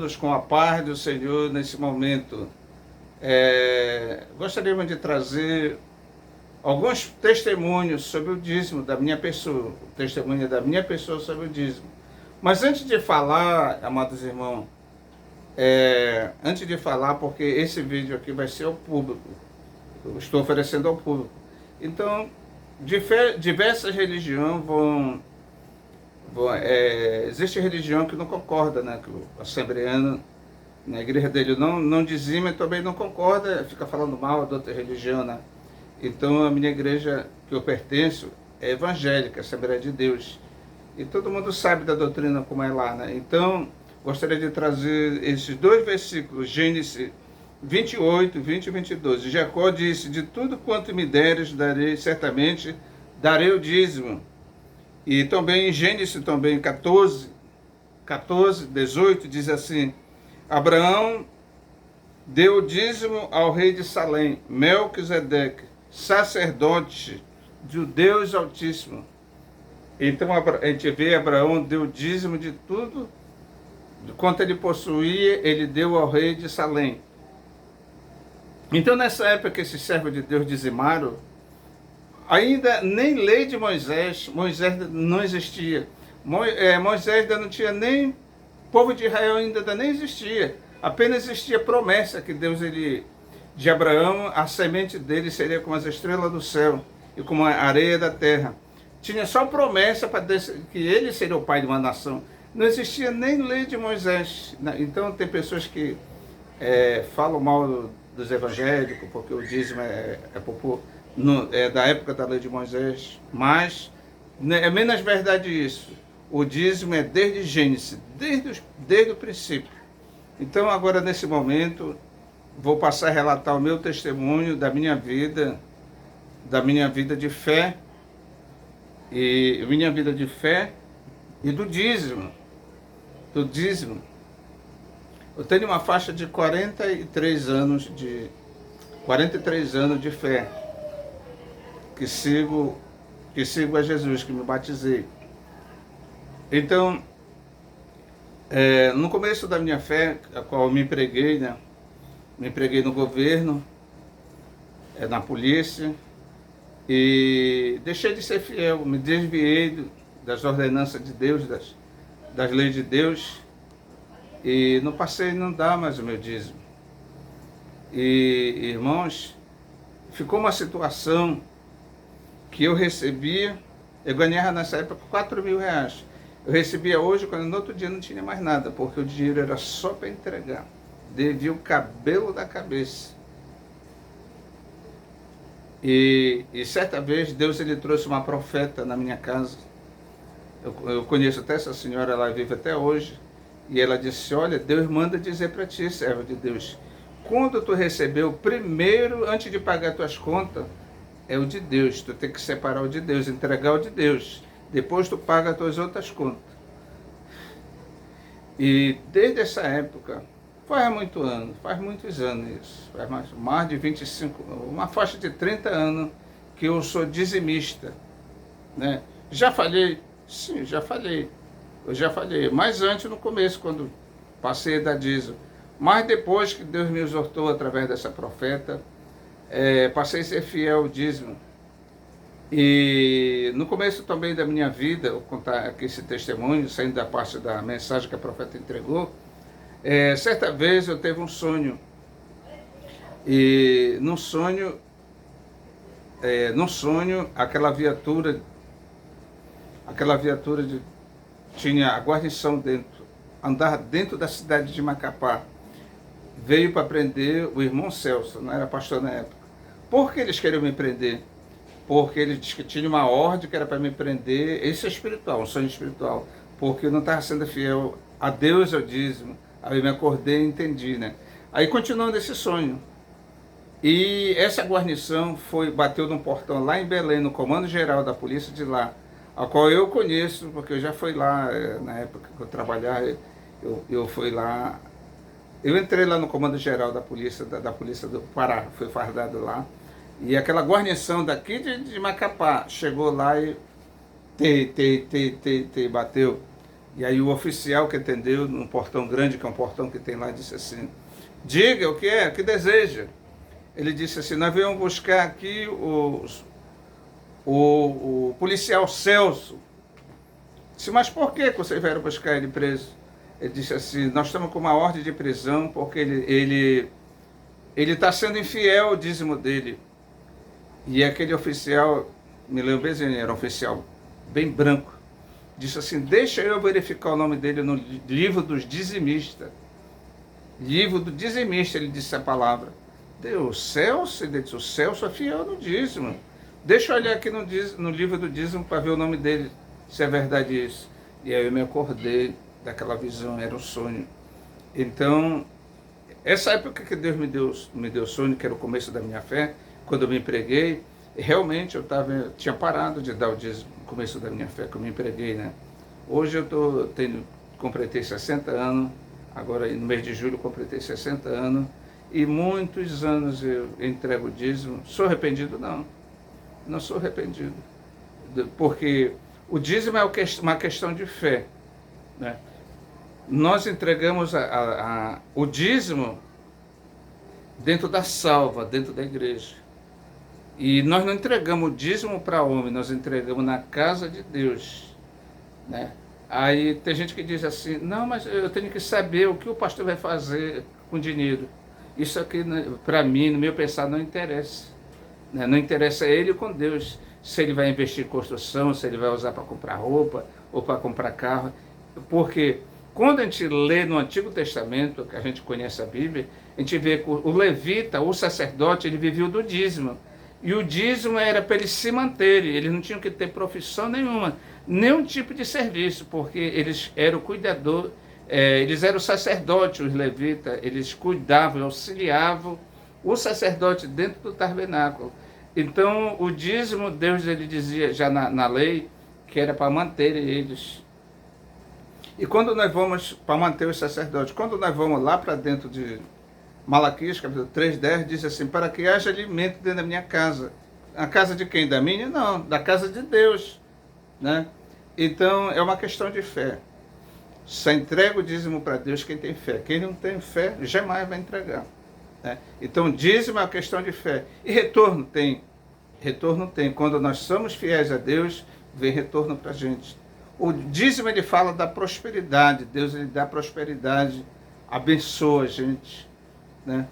todos com a paz do Senhor nesse momento. Gostaríamos de trazer alguns testemunhos sobre o dízimo da minha pessoa, o testemunho da minha pessoa sobre o dízimo. Mas antes de falar, amados irmãos, porque esse vídeo aqui vai ser ao público, eu estou oferecendo ao público. Então, diversas religiões existe religião que não concorda, né? Que o assembleano, na igreja dele, não dizima e também não concorda, fica falando mal da outra religião, né? Então, a minha igreja que eu pertenço é evangélica, Assembleia de Deus. E todo mundo sabe da doutrina como é lá, né? Então, gostaria de trazer esses dois versículos, Gênesis 28, 20 e 22. Jacó disse: de tudo quanto me deres, certamente darei o dízimo. E também em Gênesis 14, 18, diz assim: Abraão deu o dízimo ao rei de Salém, Melquisedeque, sacerdote do Deus Altíssimo. Então a gente vê Abraão deu o dízimo de tudo, de quanto ele possuía, ele deu ao rei de Salém. Então nessa época que esses servos de Deus dizimaram, ainda nem lei de Moisés não existia. Moisés ainda não tinha nem, o povo de Israel ainda nem existia. Apenas existia promessa que Deus, de Abraão, a semente dele seria como as estrelas do céu e como a areia da terra. Tinha só promessa para que ele seria o pai de uma nação. Não existia nem lei de Moisés. Então tem pessoas que falam mal dos evangélicos, porque o dízimo é da época da lei de Moisés, mas é menos verdade isso. O dízimo é desde Gênesis, desde o princípio. Então agora nesse momento vou passar a relatar o meu testemunho da minha vida de fé e do dízimo. Eu tenho uma faixa de 43 anos de fé, que sigo a Jesus, que me batizei. Então, no começo da minha fé, a qual eu me empreguei, né? Me empreguei no governo, na polícia, e deixei de ser fiel, me desviei das ordenanças de Deus, das leis de Deus, e não passei a não dar mais o meu dízimo. E, irmãos, ficou uma situação que eu recebia, eu ganhava nessa época 4.000 reais. Eu recebia hoje, quando no outro dia não tinha mais nada, porque o dinheiro era só para entregar. Devia o cabelo da cabeça. E certa vez Deus trouxe uma profeta na minha casa. Eu conheço até essa senhora, ela vive até hoje. E ela disse: olha, Deus manda dizer para ti, servo de Deus, quando tu receber o primeiro, antes de pagar tuas contas, é o de Deus. Tu tem que separar o de Deus, entregar o de Deus. Depois tu paga as tuas outras contas. E desde essa época, faz muitos anos isso, faz mais de 25, uma faixa de 30 anos que eu sou dizimista, né? Já falhei? Sim, já falhei. Eu já falhei, mas antes, no começo, quando passei a dar dízimo. Mas depois que Deus me exortou através dessa profeta, passei a ser fiel ao dízimo. E no começo também da minha vida, vou contar aqui esse testemunho, saindo da parte da mensagem que a profeta entregou. Certa vez eu teve um sonho, e no sonho, aquela viatura tinha a guarnição dentro, andava dentro da cidade de Macapá, veio para prender o irmão Celso, não era pastor na época. Por que eles queriam me prender? Porque eles disseram que tinha uma ordem que era para me prender, esse é espiritual, um sonho espiritual, porque eu não estava sendo fiel a Deus, ao dízimo. Aí eu me acordei e entendi, né? Aí continuando esse sonho. E essa guarnição bateu num portão lá em Belém, no Comando Geral da Polícia de lá, a qual eu conheço, porque eu já fui lá, na época que eu trabalhava, eu fui lá, eu entrei lá no Comando Geral da Polícia do Pará, fui fardado lá, e aquela guarnição daqui de Macapá chegou lá e bateu. E aí o oficial que atendeu num portão grande, que é um portão que tem lá, disse assim, diga o que é, o que deseja. Ele disse assim, nós viemos buscar aqui o policial Celso. Disse, mas por que vocês vieram buscar ele preso? Ele disse assim, nós estamos com uma ordem de prisão porque ele está sendo infiel ao dízimo dele. E aquele oficial, me lembro bem, era um oficial bem branco, disse assim, deixa eu verificar o nome dele no livro dos dizimistas. Livro do dizimista, ele disse a palavra. Deus, Celso, ele disse, o Celso é fiel no dízimo. Deixa eu olhar aqui no livro do dízimo para ver o nome dele, se é verdade isso. E aí eu me acordei daquela visão, era um sonho. Então, essa época que Deus me deu sonho, que era o começo da minha fé, quando eu me empreguei, realmente tinha parado de dar o dízimo no começo da minha fé, que eu me empreguei, né? Hoje eu completei 60 anos, agora no mês de julho eu completei 60 anos, e muitos anos eu entrego o dízimo. Sou arrependido? Não, não sou arrependido, porque o dízimo é uma questão de fé, né? Nós entregamos o dízimo dentro da salva, dentro da igreja. E nós não entregamos o dízimo para homem, nós entregamos na casa de Deus, né? Aí tem gente que diz assim, não, mas eu tenho que saber o que o pastor vai fazer com o dinheiro. Isso aqui, para mim, no meu pensar, não interessa, né? Não interessa ele com Deus, se ele vai investir em construção, se ele vai usar para comprar roupa ou para comprar carro. Porque quando a gente lê no Antigo Testamento, que a gente conhece a Bíblia, a gente vê que o levita, o sacerdote, ele vivia do dízimo. E o dízimo era para eles se manterem, eles não tinham que ter profissão nenhuma, nenhum tipo de serviço, porque eles eram cuidador, eles eram sacerdotes, os levitas, eles cuidavam, auxiliavam o sacerdote dentro do tabernáculo. Então, o dízimo, Deus ele dizia já na lei, que era para manter eles. E quando nós vamos, para manter os sacerdotes, quando nós vamos lá para dentro de Malaquias, capítulo 3:10, diz assim, para que haja alimento dentro da minha casa. A casa de quem? Da minha? Não, da casa de Deus, né? Então, é uma questão de fé. Só entrega o dízimo para Deus quem tem fé. Quem não tem fé, jamais vai entregar, né? Então, dízimo é uma questão de fé. E retorno tem. Retorno tem. Quando nós somos fiéis a Deus, vem retorno para a gente. O dízimo, ele fala da prosperidade. Deus, ele dá prosperidade, abençoa a gente, né?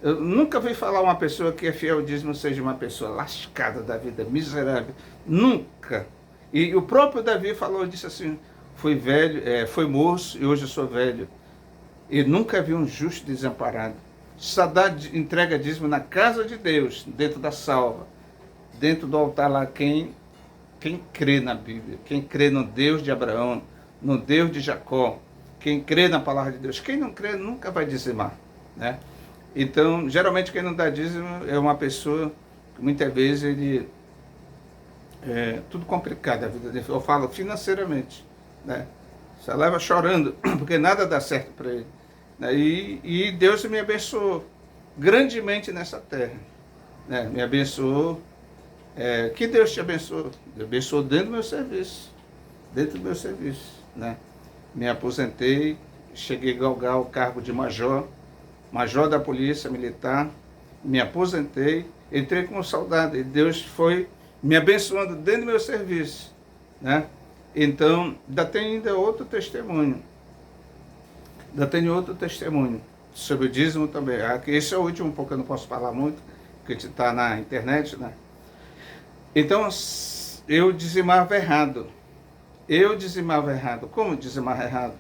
Eu nunca vi falar uma pessoa que é fiel ao dízimo seja uma pessoa lascada da vida, miserável. Nunca. E o próprio Davi falou, disse assim, fui velho, foi moço e hoje eu sou velho. E nunca vi um justo desamparado. Só entrega dízimo na casa de Deus, dentro da salva, dentro do altar lá, quem crê na Bíblia, quem crê no Deus de Abraão, no Deus de Jacó, quem crê na palavra de Deus, quem não crê nunca vai dizimar, né? Então, geralmente quem não dá dízimo é uma pessoa que muitas vezes ele tudo complicado a vida dele, eu falo financeiramente, né? Você leva chorando, porque nada dá certo para ele, né? E Deus me abençoou grandemente nessa terra, né? Me abençoou. Que Deus te abençoe. Deus abençoe dentro do meu serviço. Dentro do meu serviço, né? Me aposentei, cheguei a galgar o cargo de major da Polícia Militar, me aposentei, entrei como soldado e Deus foi me abençoando dentro do meu serviço, né? Então, ainda tem outro testemunho. Ainda tenho outro testemunho sobre o dízimo também. Esse é o último, porque eu não posso falar muito, porque a gente está na internet, né? Então, eu dizimava errado. Como dizimava errado?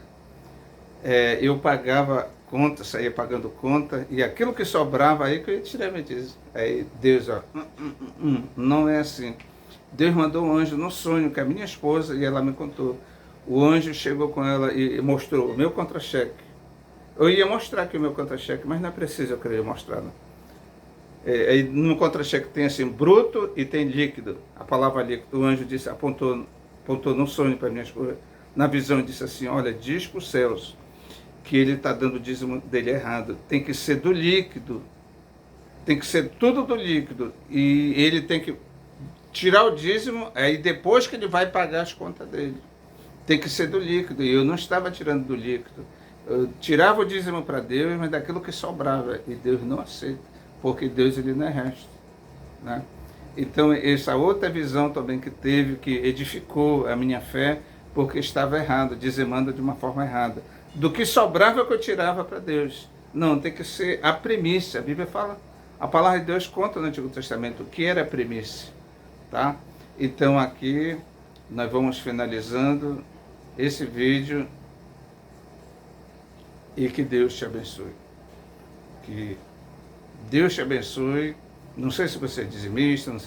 Eu pagava conta, saía pagando conta, e aquilo que sobrava aí que eu ia tirar meu dízimo. Aí Deus, ó, não é assim. Deus mandou um anjo no sonho, que é a minha esposa, e ela me contou. O anjo chegou com ela e mostrou o meu contra-cheque. Eu ia mostrar aqui o meu contra-cheque, mas não é preciso eu querer mostrar, não. Aí no contra-cheque tem assim, bruto e tem líquido. A palavra líquido, o anjo disse, apontou no sonho para minha esposa, na visão disse assim, olha, diz para os céus que ele está dando o dízimo dele errado. Tem que ser do líquido. Tem que ser tudo do líquido. E ele tem que tirar o dízimo, aí depois que ele vai pagar as contas dele. tem que ser do líquido. E eu não estava tirando do líquido. Eu tirava o dízimo para Deus, mas daquilo que sobrava. E Deus não aceita, porque Deus ele não é resto, né? Então, essa outra visão também que teve, que edificou a minha fé, porque estava errado, dizimando de uma forma errada. Do que sobrava que eu tirava para Deus. Não, tem que ser a primícia. A Bíblia fala, a palavra de Deus conta no Antigo Testamento o que era a primícia, tá? Então aqui nós vamos finalizando esse vídeo e que Deus te abençoe. Que Deus te abençoe. Não sei se você é dizimista, não sei se